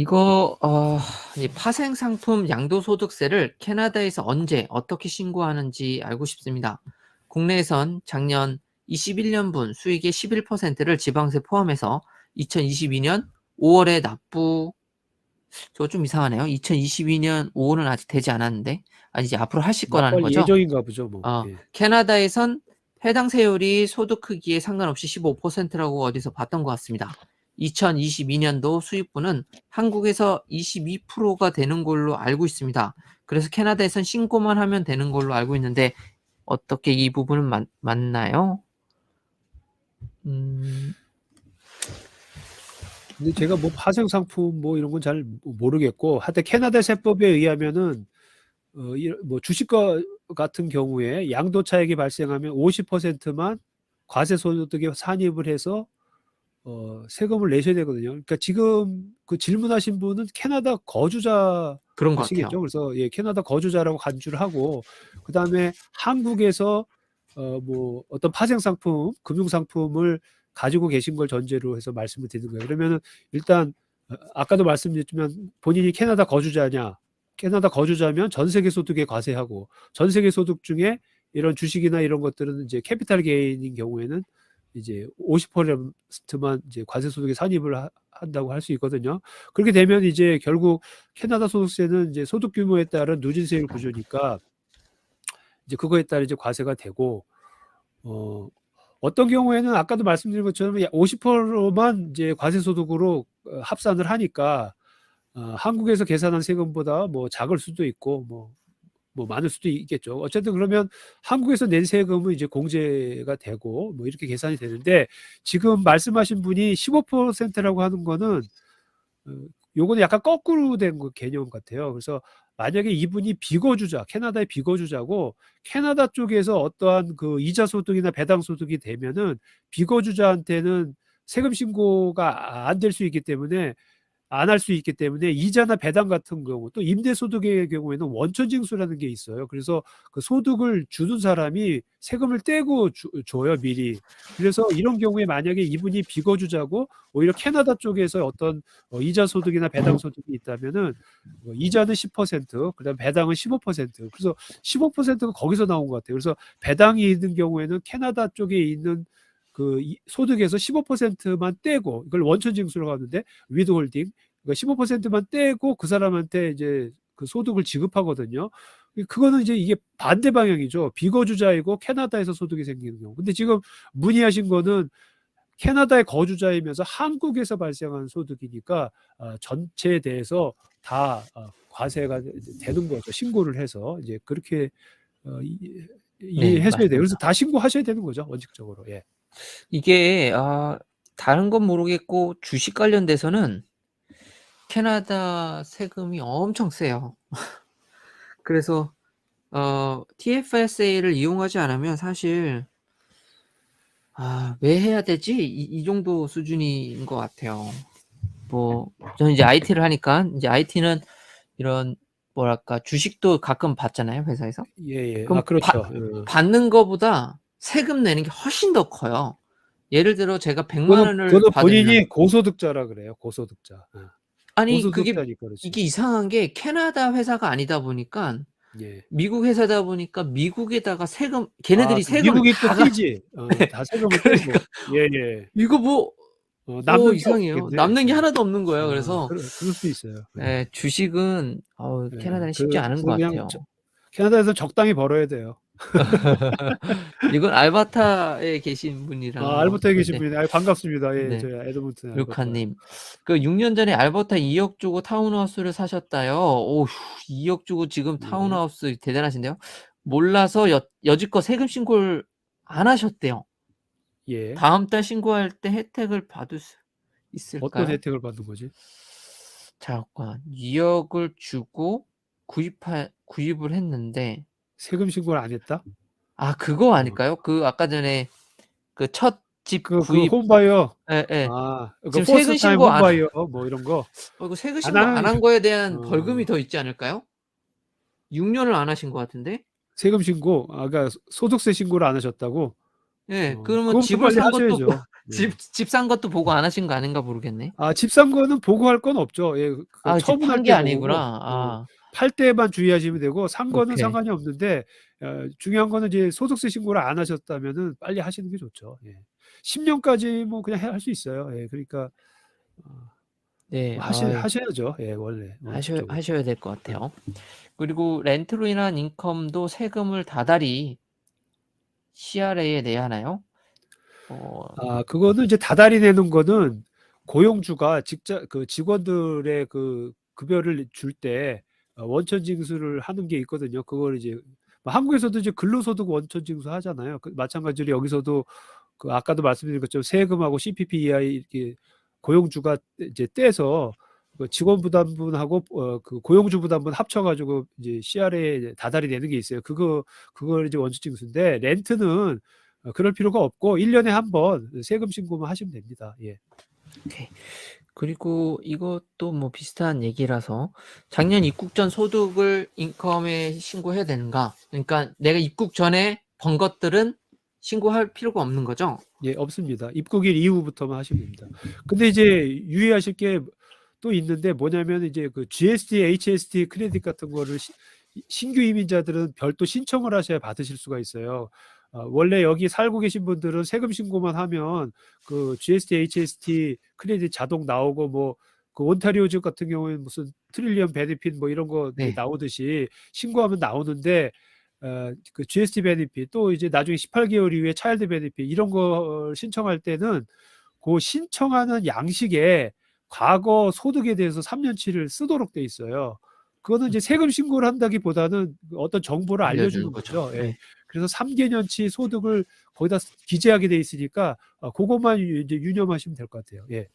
이거 이 파생상품 양도소득세를 캐나다에서 언제 어떻게 신고하는지 알고 싶습니다. 국내에선 작년 21년분 수익의 11%를 지방세 포함해서 2022년 5월에 납부. 저거 좀 이상하네요. 2022년 5월은 아직 되지 않았는데 이제 앞으로 하실 거라는 납부할 거죠? 예정인가 보죠, 뭐. 예. 캐나다에선 해당 세율이 소득 크기에 상관없이 15%라고 어디서 봤던 것 같습니다. 2022년도 수입분은 한국에서 22%가 되는 걸로 알고 있습니다. 그래서 캐나다에선 신고만 하면 되는 걸로 알고 있는데 어떻게 이 부분은 맞나요? 근데 제가 뭐 파생 상품 뭐 이런 건 잘 모르겠고, 하여튼 캐나다 세법에 의하면은 뭐 주식과 같은 경우에 양도 차익이 발생하면 50%만 과세 소득에 산입을 해서 세금을 내셔야 되거든요. 그러니까 지금 그 질문하신 분은 캐나다 그런 것 같아요. 거주자시겠죠. 그래서 예, 캐나다 거주자라고 간주를 하고, 그다음에 한국에서 뭐 어떤 파생 상품, 금융 상품을 가지고 계신 걸 전제로 해서 말씀을 드리는 거예요. 그러면은 일단 아까도 말씀드렸지만 본인이 캐나다 거주자냐? 캐나다 거주자면 전 세계 소득에 과세하고, 전 세계 소득 중에 이런 주식이나 이런 것들은 이제 캐피탈 게인인 경우에는 이제 50%만 이제 과세 소득에 산입을 한다고 할 수 있거든요. 그렇게 되면 이제 결국 캐나다 소득세는 이제 소득 규모에 따른 누진세율 구조니까 이제 그거에 따라 이제 과세가 되고, 어떤 경우에는 아까도 말씀드린 것처럼 50%만 이제 과세 소득으로 합산을 하니까 한국에서 계산한 세금보다 뭐 작을 수도 있고 뭐 많을 수도 있겠죠. 어쨌든 그러면 한국에서 낸 세금은 이제 공제가 되고 뭐 이렇게 계산이 되는데, 지금 말씀하신 분이 15%라고 하는 거는 요거는 약간 거꾸로 된 개념 같아요. 그래서 만약에 이분이 비거주자, 캐나다의 비거주자고 캐나다 쪽에서 어떠한 그 이자 소득이나 배당 소득이 되면은 비거주자한테는 세금 신고가 안 될 수 있기 때문에, 안 할 수 있기 때문에 이자나 배당 같은 경우, 또 임대소득의 경우에는 원천징수라는 게 있어요. 그래서 그 소득을 주는 사람이 세금을 떼고 줘요, 미리. 그래서 이런 경우에 만약에 이분이 비거주자고 오히려 캐나다 쪽에서 어떤 이자 소득이나 배당 소득이 있다면은 이자는 10%, 그다음 배당은 15%. 그래서 15%가 거기서 나온 것 같아요. 그래서 배당이 있는 경우에는 캐나다 쪽에 있는 그 소득에서 15%만 떼고, 이걸 원천징수라고 하는데 위드홀딩, 그러니까 15%만 떼고 그 사람한테 이제 그 소득을 지급하거든요. 그거는 이제 이게 반대 방향이죠. 비거주자이고 캐나다에서 소득이 생기는 경우. 근데 지금 문의하신 거는 캐나다의 거주자이면서 한국에서 발생한 소득이니까 전체에 대해서 다 과세가 되는 거죠. 신고를 해서 이제 그렇게 네, 이해하셔야 돼요. 그래서 맞습니다. 다 신고하셔야 되는 거죠, 원칙적으로. 예. 이게 다른 건 모르겠고 주식 관련돼서는 캐나다 세금이 엄청 세요. 그래서 TFSA를 이용하지 않으면 사실 왜 해야 되지? 이 정도 수준인 것 같아요. 뭐 저는 이제 IT를 하니까 이제 IT는 이런 뭐랄까 주식도 가끔 받잖아요, 회사에서. 예. 그럼 그렇죠. 받는 거보다 세금 내는 게 훨씬 더 커요. 예를 들어 제가 100만 원을 그거는 받으면 본인이 고소득자라 그래요. 고소득자. 아니 고소득자니까 그렇지. 이게 이상한 게 캐나다 회사가 아니다 보니까 예. 미국 회사다 보니까 미국에다가 세금 걔네들이 그 세금을 미국이 또 다 떼지. 다 세금을 떼고. 그러니까 예. 이거 뭐 남는 게 이상해요. 없겠네. 남는 게 하나도 없는 거예요. 그래서 그럴 수 있어요. 주식은 캐나다는 쉽지 않은 것 그냥 같아요. 캐나다에서 적당히 벌어야 돼요. 이건 알버타에 계신 분이라는 것 알버타에 계신 같은데. 분이네. 반갑습니다. 예, 네. 저희 에드먼튼 알버타. 루카님. 6년 전에 알버타 2억 주고 타운하우스를 사셨다요. 오휴, 2억 주고 지금 네. 타운하우스 대단하신데요. 몰라서 여지껏 세금 신고를 안 하셨대요. 예. 다음 달 신고할 때 혜택을 받을 수 있을까요? 어떤 혜택을 받는 거지? 잠깐 2억을 주고 구입을 했는데 세금 신고를 안 했다? 그거 아닐까요? 아까 전에 첫 집 그 구입. 홈바이어. 예. 그 지금 퍼스트 세금 타임 신고 홈바이어 뭐 이런 거. 이거 세금 신고 나는 안 한 거에 대한 어, 벌금이 더 있지 않을까요? 6년을 안 하신 것 같은데? 세금 신고, 그러니까 소득세 신고를 안 하셨다고? 예. 그러면 그거부터 집을 빨리 산 것도 하셔야죠. 예. 집 산 것도 보고 안 하신 거 아닌가 모르겠네. 집 산 거는 보고할 건 없죠. 예. 그거 아, 집 처분할 판 게 때 보고고 아니구나. 아, 팔 때만 주의하시면 되고 산 거는 오케이. 상관이 없는데 중요한 거는 이제 소득세 신고를 안 하셨다면은 빨리 하시는 게 좋죠. 예. 10 년까지 뭐 그냥 할 수 있어요. 예. 그러니까 네. 뭐 아, 하셔야죠. 예. 원래 원칙적으로. 하셔야 될 것 예. 같아요. 그리고 렌트로 인한 인컴도 세금을 다달이 CRA에 내야 하나요? 어, 그거는 이제 다달이 내는 거는 고용주가 그 직원들의 그 급여를 줄 때 원천 징수를 하는 게 있거든요. 그걸 이제 뭐 한국에서도 이제 근로소득 원천 징수 하잖아요. 마찬가지로 여기서도 그 아까도 말씀드린 것처럼 세금하고 CPP-EI 이렇게 고용주가 이제 떼서 그 직원 부담분하고 그 고용주 부담분 합쳐가지고 이제 CR에 다달이 내는 게 있어요. 그걸 이제 원천 징수인데 렌트는 그럴 필요가 없고 1년에 한 번 세금 신고만 하시면 됩니다. 예. 오케이. 그리고 이것도 뭐 비슷한 얘기라서 작년 입국 전 소득을 인컴에 신고해야 되는가? 그러니까 내가 입국 전에 번 것들은 신고할 필요가 없는 거죠? 예, 없습니다. 입국일 이후부터만 하시면 됩니다. 근데 이제 유의하실 게 또 있는데 뭐냐면 이제 그 GST, HST 크레딧 같은 거를 신규 이민자들은 별도 신청을 하셔야 받으실 수가 있어요. 원래 여기 살고 계신 분들은 세금 신고만 하면 그 GST, HST 크레딧 자동 나오고 뭐 그 온타리오주 같은 경우에는 무슨 트릴리언 베네핏 뭐 이런 거 네. 나오듯이 신고하면 나오는데 그 GST 베네핏 또 이제 나중에 18개월 이후에 차일드 베네핏 이런 거 신청할 때는 그 신청하는 양식에 과거 소득에 대해서 3년치를 쓰도록 돼 있어요. 그거는 이제 세금 신고를 한다기보다는 어떤 정보를 알려주는 거죠. 예. 네. 그래서 3개년치 소득을 거기다 기재하게 돼 있으니까 그것만 이제 유념하시면 될 것 같아요. 예.